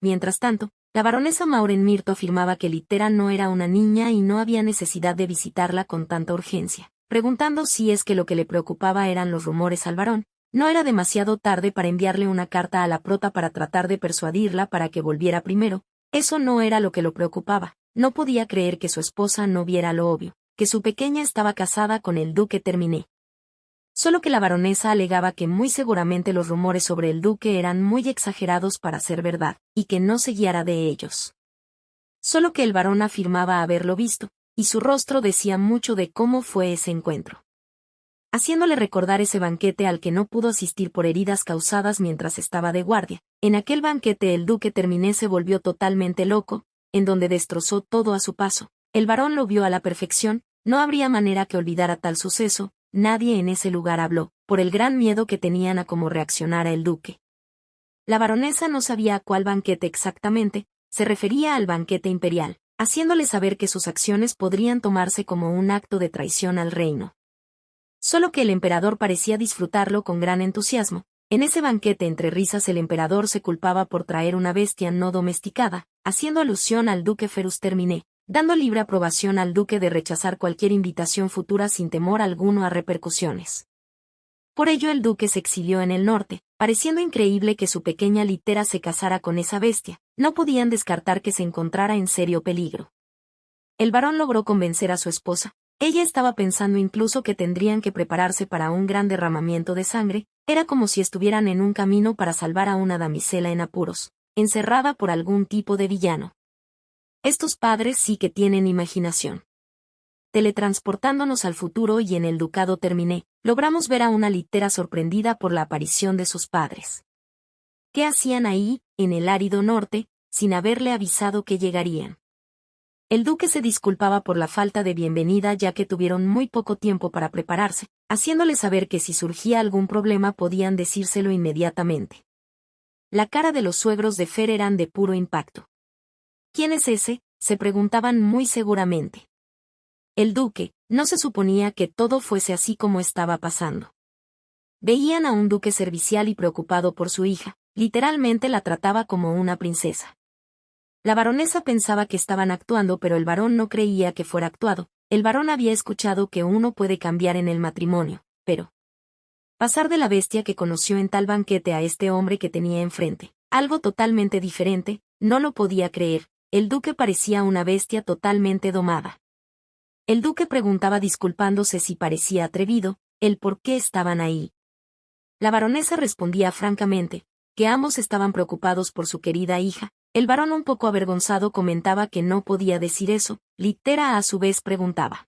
Mientras tanto, la baronesa Maureen Myrto afirmaba que Littera no era una niña y no había necesidad de visitarla con tanta urgencia, preguntando si es que lo que le preocupaba eran los rumores al varón. No era demasiado tarde para enviarle una carta a la prota para tratar de persuadirla para que volviera primero. Eso no era lo que lo preocupaba. No podía creer que su esposa no viera lo obvio, que su pequeña estaba casada con el duque Terminé. Solo que la baronesa alegaba que muy seguramente los rumores sobre el duque eran muy exagerados para ser verdad, y que no se guiara de ellos. Solo que el varón afirmaba haberlo visto, y su rostro decía mucho de cómo fue ese encuentro, haciéndole recordar ese banquete al que no pudo asistir por heridas causadas mientras estaba de guardia. En aquel banquete el duque Terminé se volvió totalmente loco, en donde destrozó todo a su paso. El varón lo vio a la perfección, no habría manera que olvidara tal suceso. Nadie en ese lugar habló, por el gran miedo que tenían a cómo reaccionara el duque. La baronesa no sabía a cuál banquete exactamente, se refería al banquete imperial, haciéndole saber que sus acciones podrían tomarse como un acto de traición al reino. Solo que el emperador parecía disfrutarlo con gran entusiasmo. En ese banquete entre risas el emperador se culpaba por traer una bestia no domesticada, haciendo alusión al duque Ferus Terminé, dando libre aprobación al duque de rechazar cualquier invitación futura sin temor alguno a repercusiones. Por ello el duque se exilió en el norte, pareciendo increíble que su pequeña Littera se casara con esa bestia. No podían descartar que se encontrara en serio peligro. El varón logró convencer a su esposa. Ella estaba pensando incluso que tendrían que prepararse para un gran derramamiento de sangre. Era como si estuvieran en un camino para salvar a una damisela en apuros, encerrada por algún tipo de villano. Estos padres sí que tienen imaginación. Teletransportándonos al futuro y en el ducado Terminé, logramos ver a una Littera sorprendida por la aparición de sus padres. ¿Qué hacían ahí, en el árido norte, sin haberle avisado que llegarían? El duque se disculpaba por la falta de bienvenida ya que tuvieron muy poco tiempo para prepararse, haciéndole saber que si surgía algún problema podían decírselo inmediatamente. La cara de los suegros de Fer eran de puro impacto. ¿Quién es ese?, se preguntaban muy seguramente. El duque, no se suponía que todo fuese así como estaba pasando. Veían a un duque servicial y preocupado por su hija, literalmente la trataba como una princesa. La baronesa pensaba que estaban actuando pero el varón no creía que fuera actuado. El varón había escuchado que uno puede cambiar en el matrimonio, pero pasar de la bestia que conoció en tal banquete a este hombre que tenía enfrente, algo totalmente diferente, no lo podía creer. El duque parecía una bestia totalmente domada. El duque preguntaba disculpándose si parecía atrevido, el por qué estaban ahí. La baronesa respondía francamente, que ambos estaban preocupados por su querida hija. El varón un poco avergonzado comentaba que no podía decir eso. Littera a su vez preguntaba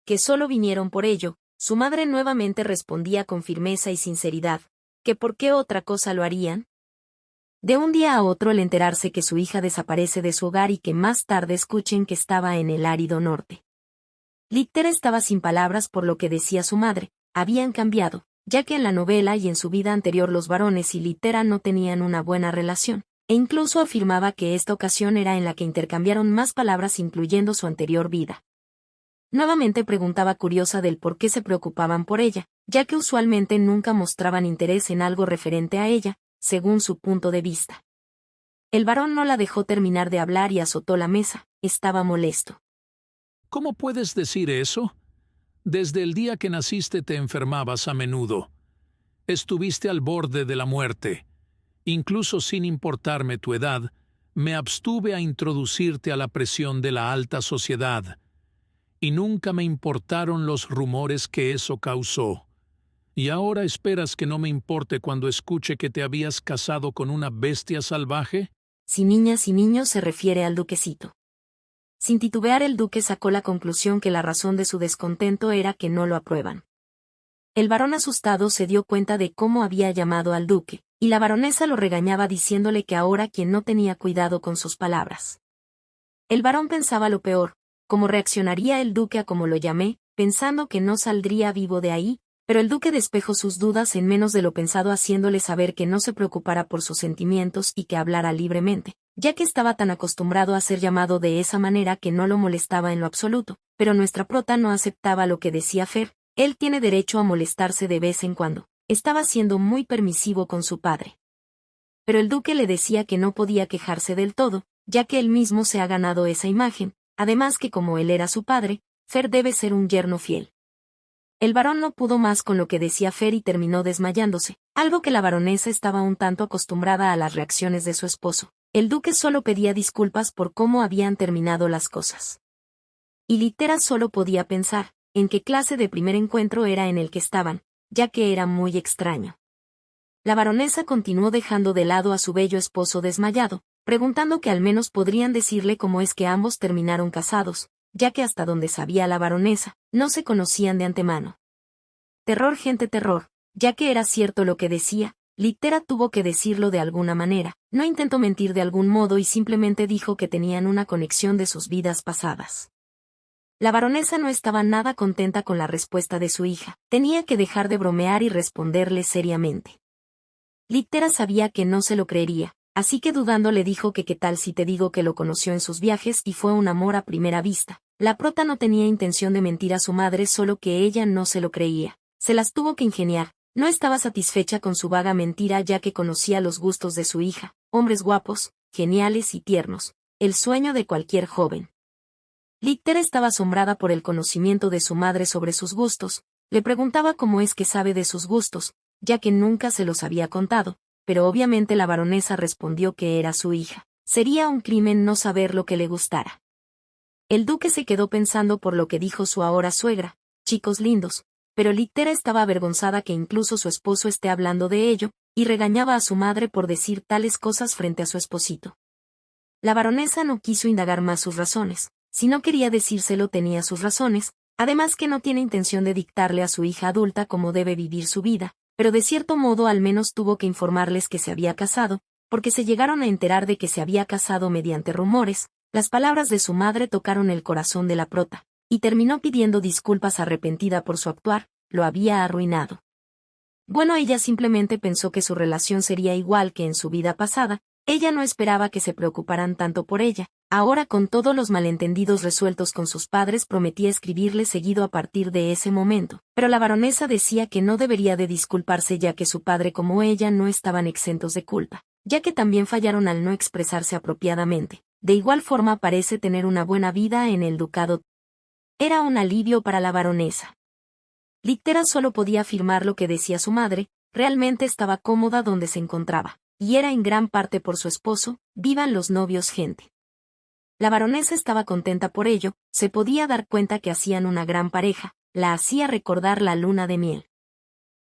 que solo vinieron por ello. Su madre nuevamente respondía con firmeza y sinceridad, que por qué otra cosa lo harían. De un día a otro el enterarse que su hija desaparece de su hogar y que más tarde escuchen que estaba en el árido norte. Littera estaba sin palabras por lo que decía su madre. Habían cambiado, ya que en la novela y en su vida anterior los varones y Littera no tenían una buena relación, e incluso afirmaba que esta ocasión era en la que intercambiaron más palabras incluyendo su anterior vida. Nuevamente preguntaba curiosa del por qué se preocupaban por ella, ya que usualmente nunca mostraban interés en algo referente a ella, según su punto de vista. El varón no la dejó terminar de hablar y azotó la mesa. Estaba molesto. ¿Cómo puedes decir eso? Desde el día que naciste te enfermabas a menudo. Estuviste al borde de la muerte. Incluso sin importarme tu edad, me abstuve a introducirte a la presión de la alta sociedad. Y nunca me importaron los rumores que eso causó. ¿Y ahora esperas que no me importe cuando escuche que te habías casado con una bestia salvaje? Si niñas y niños se refiere al duquecito. Sin titubear el duque sacó la conclusión que la razón de su descontento era que no lo aprueban. El varón asustado se dio cuenta de cómo había llamado al duque, y la baronesa lo regañaba diciéndole que ahora quien no tenía cuidado con sus palabras. El varón pensaba lo peor, cómo reaccionaría el duque a como lo llamé, pensando que no saldría vivo de ahí, pero el duque despejó sus dudas en menos de lo pensado haciéndole saber que no se preocupara por sus sentimientos y que hablara libremente, ya que estaba tan acostumbrado a ser llamado de esa manera que no lo molestaba en lo absoluto, pero nuestra prota no aceptaba lo que decía Fer. Él tiene derecho a molestarse de vez en cuando. Estaba siendo muy permisivo con su padre. pero el duque le decía que no podía quejarse del todo, ya que él mismo se ha ganado esa imagen, además que como él era su padre, Fer debe ser un yerno fiel. El varón no pudo más con lo que decía Fer y terminó desmayándose, algo que la baronesa estaba un tanto acostumbrada a las reacciones de su esposo. El duque solo pedía disculpas por cómo habían terminado las cosas. Y Litera solo podía pensar en qué clase de primer encuentro era en el que estaban, ya que era muy extraño. La baronesa continuó dejando de lado a su bello esposo desmayado, preguntando que al menos podrían decirle cómo es que ambos terminaron casados, ya que hasta donde sabía la baronesa, no se conocían de antemano. Terror, gente, terror, ya que era cierto lo que decía, Litera tuvo que decirlo de alguna manera, no intentó mentir de algún modo y simplemente dijo que tenían una conexión de sus vidas pasadas. La baronesa no estaba nada contenta con la respuesta de su hija, tenía que dejar de bromear y responderle seriamente. Litera sabía que no se lo creería, así que dudando le dijo que qué tal si te digo que lo conoció en sus viajes y fue un amor a primera vista. La prota no tenía intención de mentir a su madre, solo que ella no se lo creía. Se las tuvo que ingeniar, no estaba satisfecha con su vaga mentira ya que conocía los gustos de su hija, hombres guapos, geniales y tiernos, el sueño de cualquier joven. Litera estaba asombrada por el conocimiento de su madre sobre sus gustos, le preguntaba cómo es que sabe de sus gustos, ya que nunca se los había contado, pero obviamente la baronesa respondió que era su hija. Sería un crimen no saber lo que le gustara. El duque se quedó pensando por lo que dijo su ahora suegra, chicos lindos, pero Litera estaba avergonzada que incluso su esposo esté hablando de ello, y regañaba a su madre por decir tales cosas frente a su esposito. La baronesa no quiso indagar más sus razones, si no quería decírselo tenía sus razones, además que no tiene intención de dictarle a su hija adulta cómo debe vivir su vida, pero de cierto modo al menos tuvo que informarles que se había casado, porque se llegaron a enterar de que se había casado mediante rumores. Las palabras de su madre tocaron el corazón de la prota, y terminó pidiendo disculpas arrepentida por su actuar, lo había arruinado. Bueno, ella simplemente pensó que su relación sería igual que en su vida pasada, ella no esperaba que se preocuparan tanto por ella. Ahora con todos los malentendidos resueltos con sus padres prometía escribirle seguido a partir de ese momento, pero la baronesa decía que no debería de disculparse ya que su padre como ella no estaban exentos de culpa, ya que también fallaron al no expresarse apropiadamente. De igual forma parece tener una buena vida en el ducado. Era un alivio para la baronesa. Litera solo podía afirmar lo que decía su madre, realmente estaba cómoda donde se encontraba, y era en gran parte por su esposo, vivan los novios gente. La baronesa estaba contenta por ello, se podía dar cuenta que hacían una gran pareja, la hacía recordar la luna de miel.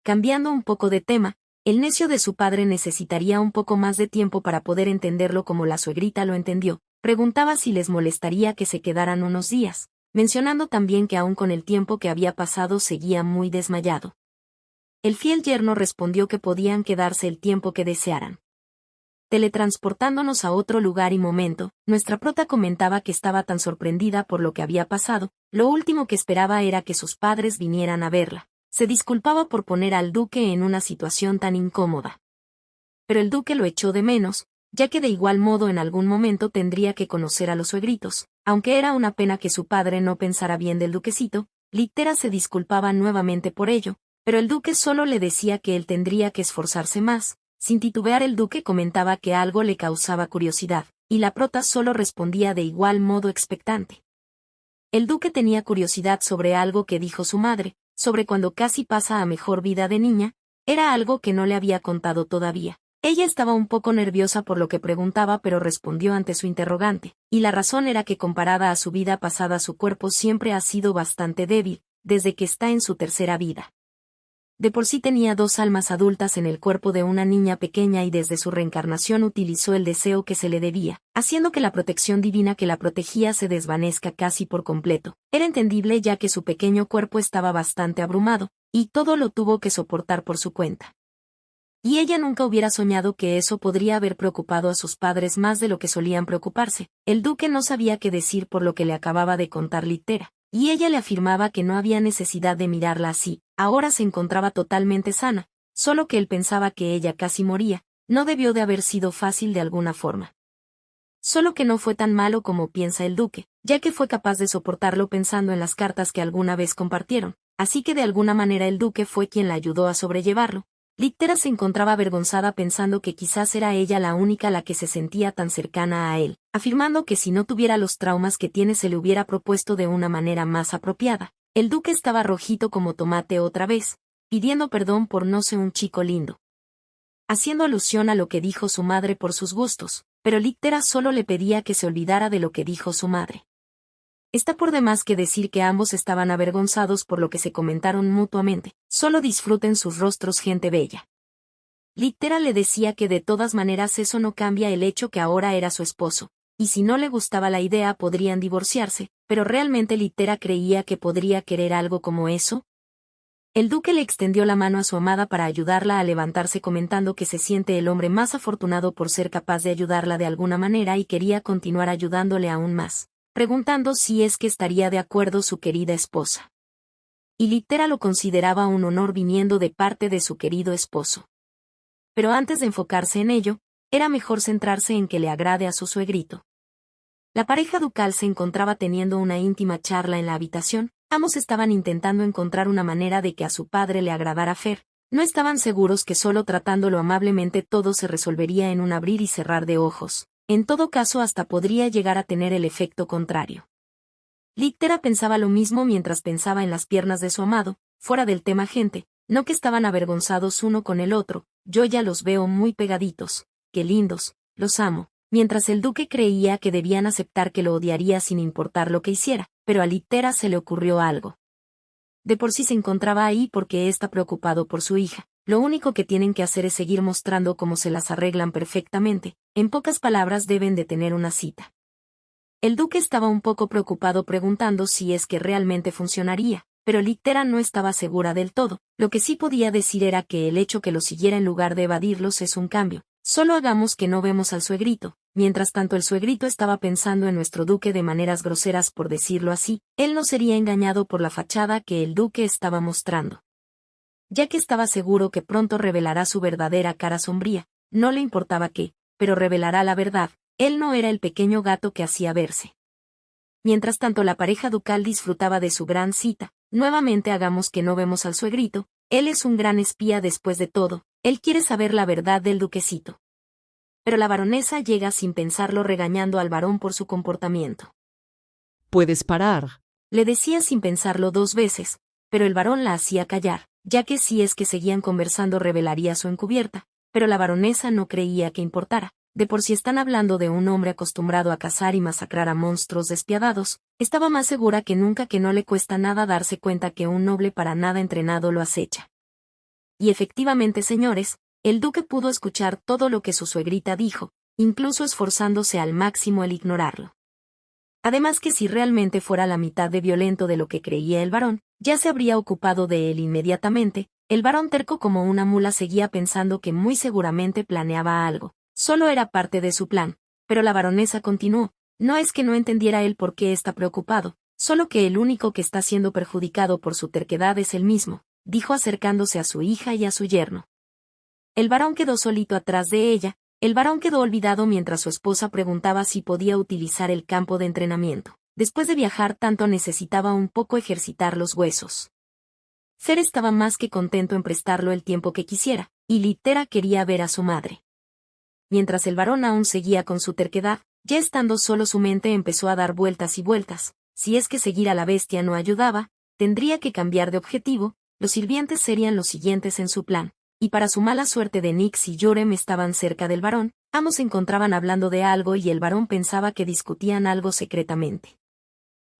Cambiando un poco de tema, el necio de su padre necesitaría un poco más de tiempo para poder entenderlo como la suegrita lo entendió, preguntaba si les molestaría que se quedaran unos días, mencionando también que aún con el tiempo que había pasado seguía muy desmayado. El fiel yerno respondió que podían quedarse el tiempo que desearan. Teletransportándonos a otro lugar y momento, nuestra prota comentaba que estaba tan sorprendida por lo que había pasado, lo último que esperaba era que sus padres vinieran a verla. Se disculpaba por poner al duque en una situación tan incómoda. Pero el duque lo echó de menos, ya que de igual modo en algún momento tendría que conocer a los suegritos. Aunque era una pena que su padre no pensara bien del duquecito, Litera se disculpaba nuevamente por ello, pero el duque solo le decía que él tendría que esforzarse más. Sin titubear el duque comentaba que algo le causaba curiosidad, y la prota solo respondía de igual modo expectante. El duque tenía curiosidad sobre algo que dijo su madre, sobre cuando casi pasa a mejor vida de niña, era algo que no le había contado todavía. Ella estaba un poco nerviosa por lo que preguntaba pero respondió ante su interrogante, y la razón era que comparada a su vida pasada su cuerpo siempre ha sido bastante débil, desde que está en su tercera vida. De por sí tenía dos almas adultas en el cuerpo de una niña pequeña y desde su reencarnación utilizó el deseo que se le debía, haciendo que la protección divina que la protegía se desvanezca casi por completo. Era entendible ya que su pequeño cuerpo estaba bastante abrumado, y todo lo tuvo que soportar por su cuenta. Y ella nunca hubiera soñado que eso podría haber preocupado a sus padres más de lo que solían preocuparse. El duque no sabía qué decir por lo que le acababa de contar Litera, y ella le afirmaba que no había necesidad de mirarla así. Ahora se encontraba totalmente sana, solo que él pensaba que ella casi moría, no debió de haber sido fácil de alguna forma. Solo que no fue tan malo como piensa el duque, ya que fue capaz de soportarlo pensando en las cartas que alguna vez compartieron, así que de alguna manera el duque fue quien la ayudó a sobrellevarlo, Littera se encontraba avergonzada pensando que quizás era ella la única la que se sentía tan cercana a él, afirmando que si no tuviera los traumas que tiene se le hubiera propuesto de una manera más apropiada. El duque estaba rojito como tomate otra vez, pidiendo perdón por no ser un chico lindo, haciendo alusión a lo que dijo su madre por sus gustos, pero Littera solo le pedía que se olvidara de lo que dijo su madre. Está por demás que decir que ambos estaban avergonzados por lo que se comentaron mutuamente. Solo disfruten sus rostros, gente bella. Littera le decía que de todas maneras eso no cambia el hecho que ahora era su esposo, y si no le gustaba la idea podrían divorciarse, pero realmente Littera creía que podría querer algo como eso. El duque le extendió la mano a su amada para ayudarla a levantarse, comentando que se siente el hombre más afortunado por ser capaz de ayudarla de alguna manera y quería continuar ayudándole aún más, preguntando si es que estaría de acuerdo su querida esposa. Y Littera lo consideraba un honor viniendo de parte de su querido esposo. Pero antes de enfocarse en ello, era mejor centrarse en que le agrade a su suegrito. La pareja ducal se encontraba teniendo una íntima charla en la habitación. Ambos estaban intentando encontrar una manera de que a su padre le agradara Fer. No estaban seguros que solo tratándolo amablemente todo se resolvería en un abrir y cerrar de ojos. En todo caso hasta podría llegar a tener el efecto contrario. Littera pensaba lo mismo mientras pensaba en las piernas de su amado, fuera del tema gente, no que estaban avergonzados uno con el otro, yo ya los veo muy pegaditos, qué lindos, los amo, mientras el duque creía que debían aceptar que lo odiaría sin importar lo que hiciera, pero a Littera se le ocurrió algo. De por sí se encontraba ahí porque está preocupado por su hija. Lo único que tienen que hacer es seguir mostrando cómo se las arreglan perfectamente. En pocas palabras deben de tener una cita. El duque estaba un poco preocupado preguntando si es que realmente funcionaría, pero Littera no estaba segura del todo. Lo que sí podía decir era que el hecho que lo siguiera en lugar de evadirlos es un cambio. Solo hagamos que no vemos al suegrito. Mientras tanto el suegrito estaba pensando en nuestro duque de maneras groseras por decirlo así, él no sería engañado por la fachada que el duque estaba mostrando. Ya que estaba seguro que pronto revelará su verdadera cara sombría, no le importaba qué, pero revelará la verdad, él no era el pequeño gato que hacía verse. Mientras tanto la pareja ducal disfrutaba de su gran cita. Nuevamente hagamos que no vemos al suegrito, él es un gran espía después de todo, él quiere saber la verdad del duquecito. Pero la baronesa llega sin pensarlo regañando al varón por su comportamiento. Puedes parar. Le decía sin pensarlo 2 veces, pero el varón la hacía callar, ya que si es que seguían conversando revelaría su encubierta, pero la baronesa no creía que importara. De por sí están hablando de un hombre acostumbrado a cazar y masacrar a monstruos despiadados, estaba más segura que nunca que no le cuesta nada darse cuenta que un noble para nada entrenado lo acecha. Y efectivamente, señores, el duque pudo escuchar todo lo que su suegrita dijo, incluso esforzándose al máximo el ignorarlo. Además que si realmente fuera la mitad de violento de lo que creía el varón, ya se habría ocupado de él inmediatamente. El varón terco como una mula seguía pensando que muy seguramente planeaba algo. Solo era parte de su plan, pero la baronesa continuó, no es que no entendiera él por qué está preocupado, solo que el único que está siendo perjudicado por su terquedad es él mismo, dijo acercándose a su hija y a su yerno. El varón quedó solito atrás de ella, el varón quedó olvidado mientras su esposa preguntaba si podía utilizar el campo de entrenamiento. Después de viajar tanto necesitaba un poco ejercitar los huesos. Fer estaba más que contento en prestarlo el tiempo que quisiera, y Littera quería ver a su madre. Mientras el varón aún seguía con su terquedad, ya estando solo su mente empezó a dar vueltas y vueltas. Si es que seguir a la bestia no ayudaba, tendría que cambiar de objetivo, los sirvientes serían los siguientes en su plan. Y para su mala suerte de Nix y Yorem estaban cerca del varón, ambos se encontraban hablando de algo y el varón pensaba que discutían algo secretamente.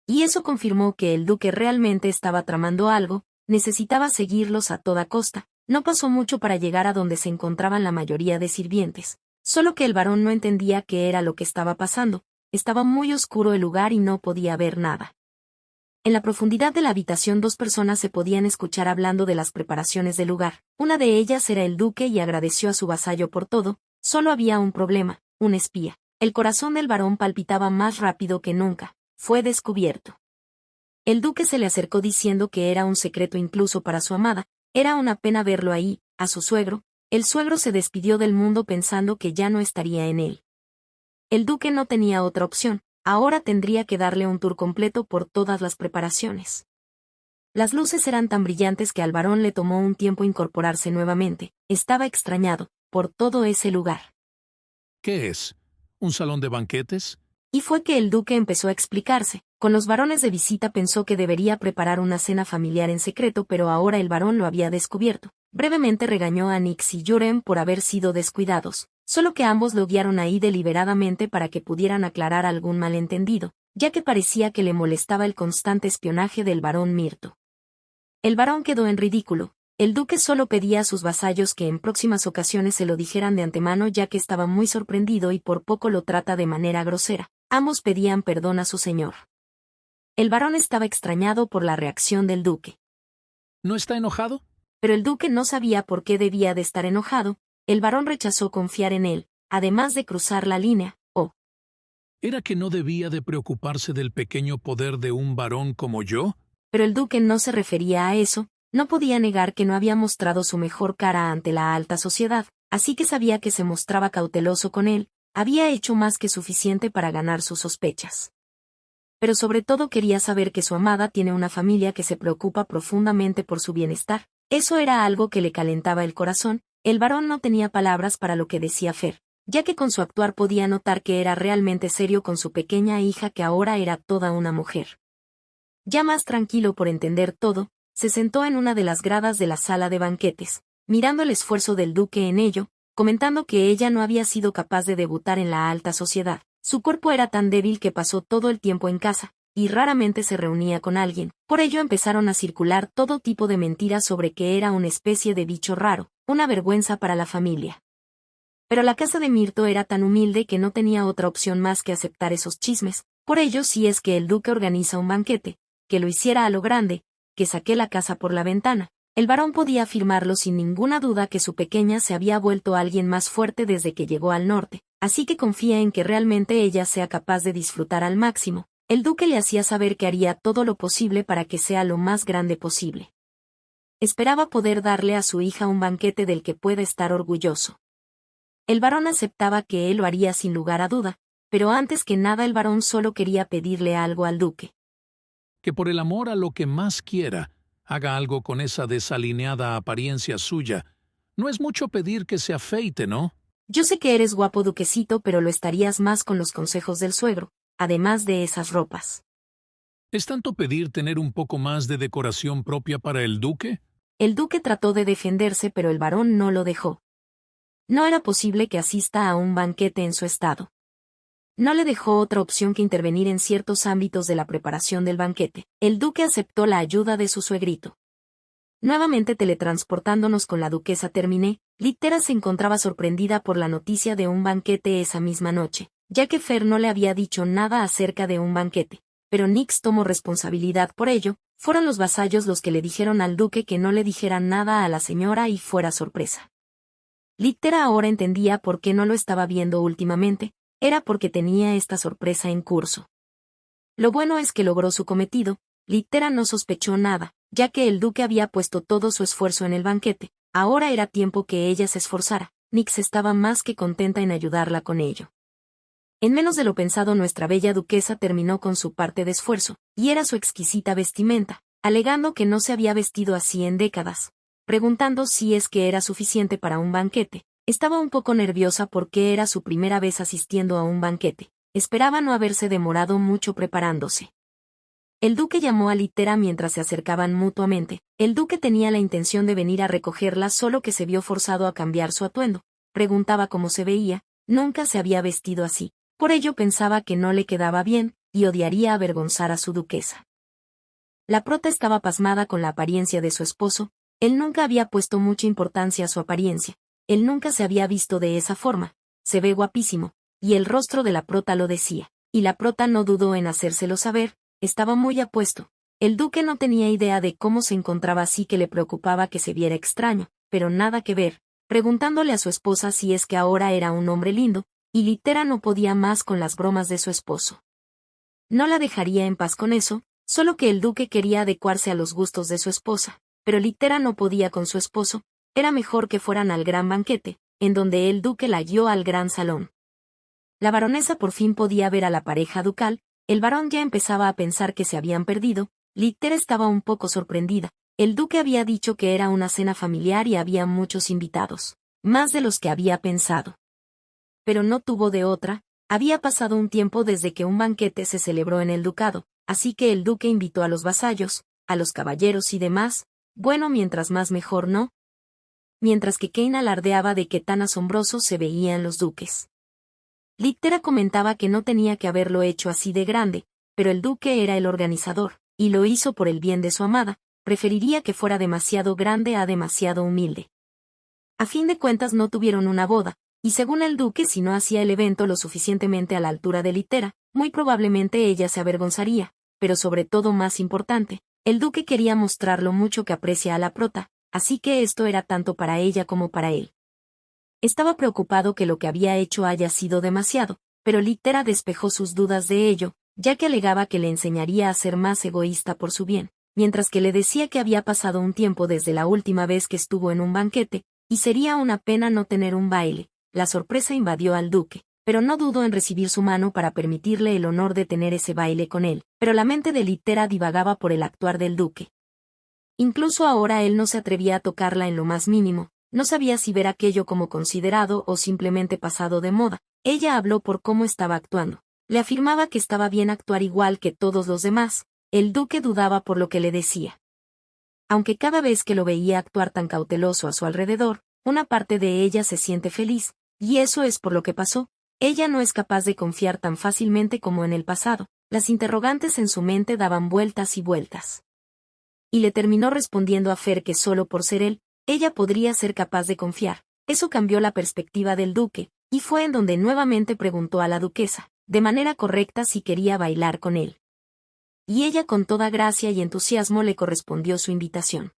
Y eso confirmó que el duque realmente estaba tramando algo, necesitaba seguirlos a toda costa. No pasó mucho para llegar a donde se encontraban la mayoría de sirvientes. Solo que el varón no entendía qué era lo que estaba pasando, estaba muy oscuro el lugar y no podía ver nada. En la profundidad de la habitación 2 personas se podían escuchar hablando de las preparaciones del lugar. Una de ellas era el duque y agradeció a su vasallo por todo. Solo había un problema, un espía. El corazón del varón palpitaba más rápido que nunca. Fue descubierto. El duque se le acercó diciendo que era un secreto incluso para su amada. Era una pena verlo ahí, a su suegro. El suegro se despidió del mundo pensando que ya no estaría en él. El duque no tenía otra opción. Ahora tendría que darle un tour completo por todas las preparaciones. Las luces eran tan brillantes que al varón le tomó un tiempo incorporarse nuevamente. Estaba extrañado por todo ese lugar. ¿Qué es? ¿Un salón de banquetes? Y fue que el duque empezó a explicarse. Con los varones de visita pensó que debería preparar una cena familiar en secreto, pero ahora el varón lo había descubierto. Brevemente regañó a Nix y Joren por haber sido descuidados, solo que ambos lo guiaron ahí deliberadamente para que pudieran aclarar algún malentendido, ya que parecía que le molestaba el constante espionaje del barón Mirto. El varón quedó en ridículo. El duque solo pedía a sus vasallos que en próximas ocasiones se lo dijeran de antemano, ya que estaba muy sorprendido y por poco lo trata de manera grosera. Ambos pedían perdón a su señor. El varón estaba extrañado por la reacción del duque. ¿No está enojado? Pero el duque no sabía por qué debía de estar enojado. El varón rechazó confiar en él, además de cruzar la línea. ¿Era que no debía de preocuparse del pequeño poder de un varón como yo? Pero el duque no se refería a eso. No podía negar que no había mostrado su mejor cara ante la alta sociedad, así que sabía que se mostraba cauteloso con él. Había hecho más que suficiente para ganar sus sospechas. Pero sobre todo quería saber que su amada tiene una familia que se preocupa profundamente por su bienestar. Eso era algo que le calentaba el corazón. El varón no tenía palabras para lo que decía Fer, ya que con su actuar podía notar que era realmente serio con su pequeña hija, que ahora era toda una mujer. Ya más tranquilo por entender todo, se sentó en una de las gradas de la sala de banquetes, mirando el esfuerzo del duque en ello, comentando que ella no había sido capaz de debutar en la alta sociedad. Su cuerpo era tan débil que pasó todo el tiempo en casa, y raramente se reunía con alguien. Por ello empezaron a circular todo tipo de mentiras sobre que era una especie de bicho raro, una vergüenza para la familia. Pero la casa de Mirto era tan humilde que no tenía otra opción más que aceptar esos chismes. Por ello, si es que el duque organiza un banquete, que lo hiciera a lo grande, que saque la casa por la ventana. El varón podía afirmarlo sin ninguna duda que su pequeña se había vuelto alguien más fuerte desde que llegó al norte, así que confía en que realmente ella sea capaz de disfrutar al máximo. El duque le hacía saber que haría todo lo posible para que sea lo más grande posible. Esperaba poder darle a su hija un banquete del que pueda estar orgulloso. El varón aceptaba que él lo haría sin lugar a duda, pero antes que nada el varón solo quería pedirle algo al duque. Que por el amor a lo que más quiera, haga algo con esa desalineada apariencia suya. No es mucho pedir que se afeite, ¿no? Yo sé que eres guapo, duquecito, pero lo estarías más con los consejos del suegro, además de esas ropas. ¿Es tanto pedir tener un poco más de decoración propia para el duque? El duque trató de defenderse, pero el varón no lo dejó. No era posible que asista a un banquete en su estado. No le dejó otra opción que intervenir en ciertos ámbitos de la preparación del banquete. El duque aceptó la ayuda de su suegrito. Nuevamente teletransportándonos con la duquesa Terminé, Littera se encontraba sorprendida por la noticia de un banquete esa misma noche, ya que Fer no le había dicho nada acerca de un banquete. Pero Nix tomó responsabilidad por ello. Fueron los vasallos los que le dijeron al duque que no le dijeran nada a la señora y fuera sorpresa. Littera ahora entendía por qué no lo estaba viendo últimamente. Era porque tenía esta sorpresa en curso. Lo bueno es que logró su cometido. Littera no sospechó nada, ya que el duque había puesto todo su esfuerzo en el banquete. Ahora era tiempo que ella se esforzara. Nix estaba más que contenta en ayudarla con ello. En menos de lo pensado, nuestra bella duquesa terminó con su parte de esfuerzo, y era su exquisita vestimenta, alegando que no se había vestido así en décadas, preguntando si es que era suficiente para un banquete. Estaba un poco nerviosa porque era su primera vez asistiendo a un banquete. Esperaba no haberse demorado mucho preparándose. El duque llamó a Littera mientras se acercaban mutuamente. El duque tenía la intención de venir a recogerla, solo que se vio forzado a cambiar su atuendo. Preguntaba cómo se veía. Nunca se había vestido así. Por ello pensaba que no le quedaba bien, y odiaría avergonzar a su duquesa. La prota estaba pasmada con la apariencia de su esposo. Él nunca había puesto mucha importancia a su apariencia. Él nunca se había visto de esa forma. Se ve guapísimo, y el rostro de la prota lo decía. Y la prota no dudó en hacérselo saber. Estaba muy apuesto. El duque no tenía idea de cómo se encontraba, así que le preocupaba que se viera extraño, pero nada que ver, preguntándole a su esposa si es que ahora era un hombre lindo, y Littera no podía más con las bromas de su esposo. No la dejaría en paz con eso, solo que el duque quería adecuarse a los gustos de su esposa, pero Littera no podía con su esposo. Era mejor que fueran al gran banquete, en donde el duque la guió al gran salón. La baronesa por fin podía ver a la pareja ducal. El varón ya empezaba a pensar que se habían perdido. Littera estaba un poco sorprendida. El duque había dicho que era una cena familiar y había muchos invitados, más de los que había pensado. Pero no tuvo de otra, había pasado un tiempo desde que un banquete se celebró en el ducado, así que el duque invitó a los vasallos, a los caballeros y demás, bueno, mientras más mejor, ¿no? Mientras que Kane alardeaba de que tan asombrosos se veían los duques. Littera comentaba que no tenía que haberlo hecho así de grande, pero el duque era el organizador, y lo hizo por el bien de su amada, preferiría que fuera demasiado grande a demasiado humilde. A fin de cuentas no tuvieron una boda, y según el duque si no hacía el evento lo suficientemente a la altura de Littera, muy probablemente ella se avergonzaría, pero sobre todo más importante, el duque quería mostrar lo mucho que aprecia a la prota, así que esto era tanto para ella como para él. Estaba preocupado que lo que había hecho haya sido demasiado, pero Littera despejó sus dudas de ello, ya que alegaba que le enseñaría a ser más egoísta por su bien, mientras que le decía que había pasado un tiempo desde la última vez que estuvo en un banquete, y sería una pena no tener un baile. La sorpresa invadió al duque, pero no dudó en recibir su mano para permitirle el honor de tener ese baile con él, pero la mente de Littera divagaba por el actuar del duque. Incluso ahora él no se atrevía a tocarla en lo más mínimo, no sabía si ver aquello como considerado o simplemente pasado de moda. Ella habló por cómo estaba actuando. Le afirmaba que estaba bien actuar igual que todos los demás. El duque dudaba por lo que le decía. Aunque cada vez que lo veía actuar tan cauteloso a su alrededor, una parte de ella se siente feliz, y eso es por lo que pasó. Ella no es capaz de confiar tan fácilmente como en el pasado. Las interrogantes en su mente daban vueltas y vueltas. Y le terminó respondiendo a Fer que solo por ser él, ella podría ser capaz de confiar. Eso cambió la perspectiva del duque, y fue en donde nuevamente preguntó a la duquesa, de manera correcta si quería bailar con él. Y ella con toda gracia y entusiasmo le correspondió su invitación.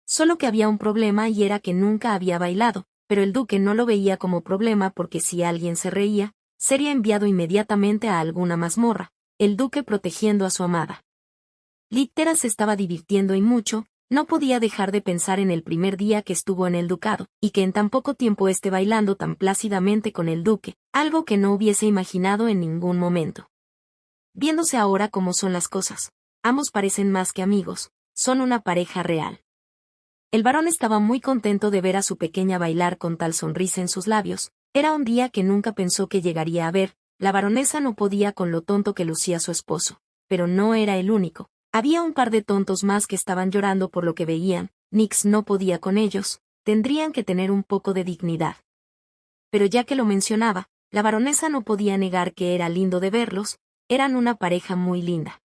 Solo que había un problema y era que nunca había bailado, pero el duque no lo veía como problema porque si alguien se reía, sería enviado inmediatamente a alguna mazmorra, el duque protegiendo a su amada. Littera se estaba divirtiendo y mucho, no podía dejar de pensar en el primer día que estuvo en el ducado, y que en tan poco tiempo esté bailando tan plácidamente con el duque, algo que no hubiese imaginado en ningún momento. Viéndose ahora cómo son las cosas, ambos parecen más que amigos, son una pareja real. El varón estaba muy contento de ver a su pequeña bailar con tal sonrisa en sus labios, era un día que nunca pensó que llegaría a ver, la baronesa no podía con lo tonto que lucía su esposo, pero no era el único. Había un par de tontos más que estaban llorando por lo que veían, Nix no podía con ellos, tendrían que tener un poco de dignidad. Pero ya que lo mencionaba, la baronesa no podía negar que era lindo de verlos, eran una pareja muy linda.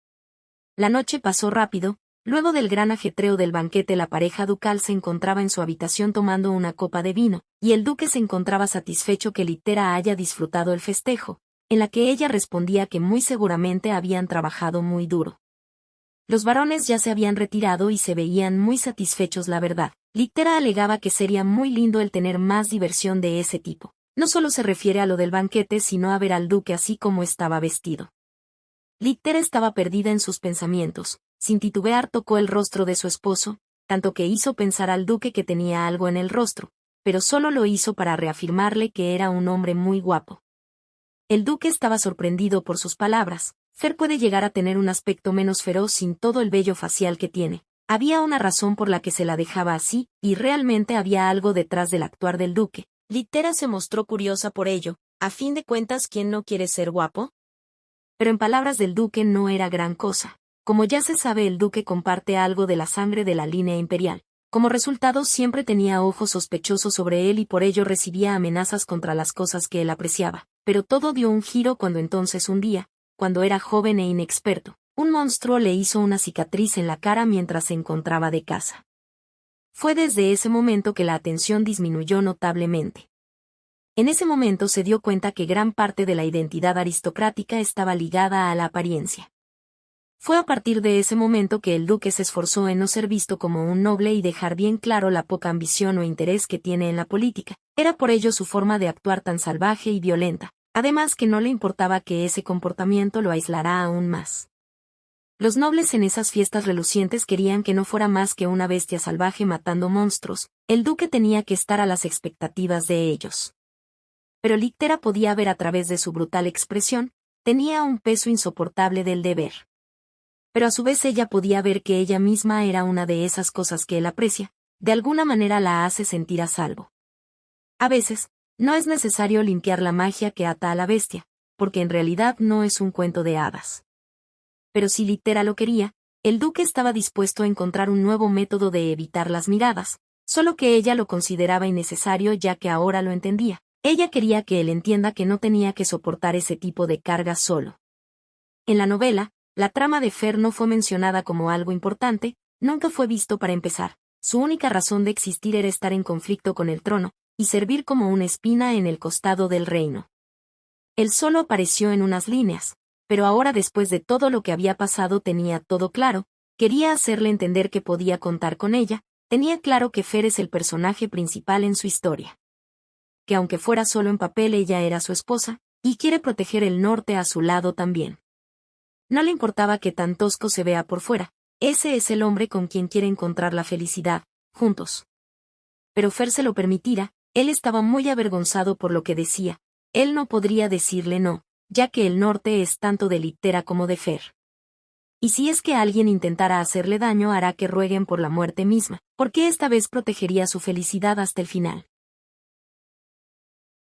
La noche pasó rápido, luego del gran ajetreo del banquete la pareja ducal se encontraba en su habitación tomando una copa de vino, y el duque se encontraba satisfecho que Littera haya disfrutado el festejo, en la que ella respondía que muy seguramente habían trabajado muy duro. Los varones ya se habían retirado y se veían muy satisfechos la verdad. Littera alegaba que sería muy lindo el tener más diversión de ese tipo. No solo se refiere a lo del banquete sino a ver al duque así como estaba vestido. Littera estaba perdida en sus pensamientos, sin titubear tocó el rostro de su esposo, tanto que hizo pensar al duque que tenía algo en el rostro, pero solo lo hizo para reafirmarle que era un hombre muy guapo. El duque estaba sorprendido por sus palabras. Fer puede llegar a tener un aspecto menos feroz sin todo el vello facial que tiene. Había una razón por la que se la dejaba así, y realmente había algo detrás del actuar del duque. Littera se mostró curiosa por ello, a fin de cuentas ¿quién no quiere ser guapo? Pero en palabras del duque no era gran cosa. Como ya se sabe el duque comparte algo de la sangre de la línea imperial. Como resultado siempre tenía ojos sospechosos sobre él y por ello recibía amenazas contra las cosas que él apreciaba. Pero todo dio un giro cuando entonces un día, cuando era joven e inexperto, un monstruo le hizo una cicatriz en la cara mientras se encontraba de caza. Fue desde ese momento que la atención disminuyó notablemente. En ese momento se dio cuenta que gran parte de la identidad aristocrática estaba ligada a la apariencia. Fue a partir de ese momento que el duque se esforzó en no ser visto como un noble y dejar bien claro la poca ambición o interés que tiene en la política. Era por ello su forma de actuar tan salvaje y violenta. Además que no le importaba que ese comportamiento lo aislara aún más. Los nobles en esas fiestas relucientes querían que no fuera más que una bestia salvaje matando monstruos, el duque tenía que estar a las expectativas de ellos. Pero Littera podía ver a través de su brutal expresión, tenía un peso insoportable del deber. pero a su vez ella podía ver que ella misma era una de esas cosas que él aprecia, de alguna manera la hace sentir a salvo. A veces, no es necesario limpiar la magia que ata a la bestia, porque en realidad no es un cuento de hadas. Pero si Littera lo quería, el duque estaba dispuesto a encontrar un nuevo método de evitar las miradas, solo que ella lo consideraba innecesario ya que ahora lo entendía. Ella quería que él entienda que no tenía que soportar ese tipo de carga solo. En la novela, la trama de Fer no fue mencionada como algo importante, nunca fue visto para empezar. Su única razón de existir era estar en conflicto con el trono, y servir como una espina en el costado del reino. Él solo apareció en unas líneas, pero ahora después de todo lo que había pasado tenía todo claro, quería hacerle entender que podía contar con ella, tenía claro que Fer es el personaje principal en su historia. Que aunque fuera solo en papel ella era su esposa, y quiere proteger el norte a su lado también. No le importaba que tan tosco se vea por fuera, ese es el hombre con quien quiere encontrar la felicidad, juntos. Pero Fer se lo permitiera, él estaba muy avergonzado por lo que decía, él no podría decirle no, ya que el norte es tanto de Littera como de Fer. Y si es que alguien intentara hacerle daño hará que rueguen por la muerte misma, porque esta vez protegería su felicidad hasta el final.